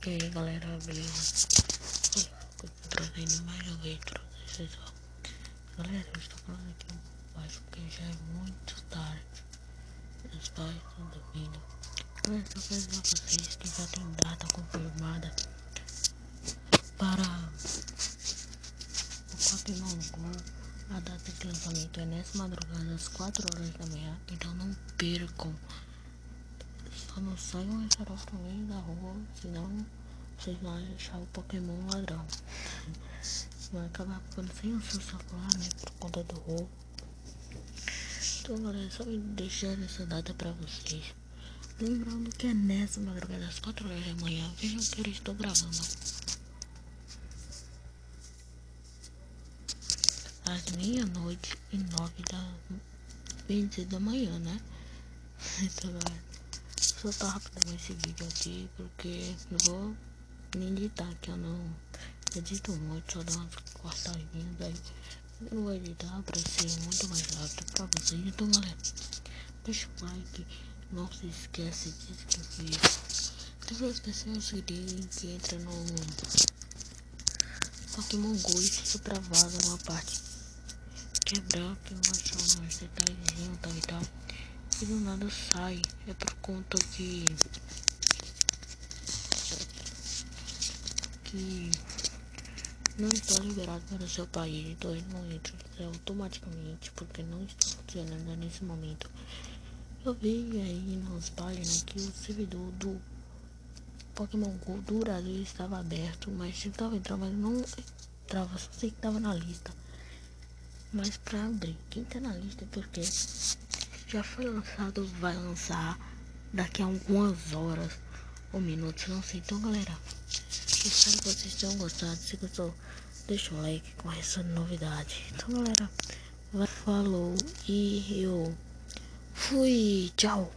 E aí galera, beleza? Eu tô trazendo mais um vídeo pra vocês, ó. Galera, eu estou falando aqui baixo porque já é muito tarde. Meus pais estão dormindo. Galera, eu quero avisar vocês que já tem data confirmada para o Pokémon GO. A data de lançamento é nessa madrugada às 4 horas da manhã, então não percam. Só não saiam esse horário no meio da rua, senão vocês vão achar o Pokémon ladrão. Vai acabar ficando sem o seu celular, né, por conta do roubo. Então galera, só me deixando essa data pra vocês. Lembrando que é nessa madrugada às 4 horas da manhã. Vejam que eu estou gravando às 00:09 da manhã, né? Então galera, só tá rapidão esse vídeo aqui porque eu vou me editar, que eu não edito muito, só dá umas cortadinhas aí. Eu não vou editar pra ser muito mais rápido pra vocês. Então galera, deixa o like, não se esquece de se inscrever. Tem várias pessoas que entram no Pokémon GO e fica travada uma parte. Quebrar, que eu acho um detalhezinho tal e tal. E do nada sai. É por conta que não está liberado para o seu país, então ele não entra automaticamente porque não está funcionando nesse momento. Eu vi aí nas páginas que o servidor do Pokémon GO do Brasil estava aberto, mas tentava entrar, mas não entrava, só sei que estava na lista. Mas para abrir, quem tá na lista é porque já foi lançado, vai lançar daqui a algumas horas ou minutos, não sei. Então galera, espero que vocês tenham gostado. Se gostou, deixa o like com essa novidade. Então galera, falou e eu fui, tchau.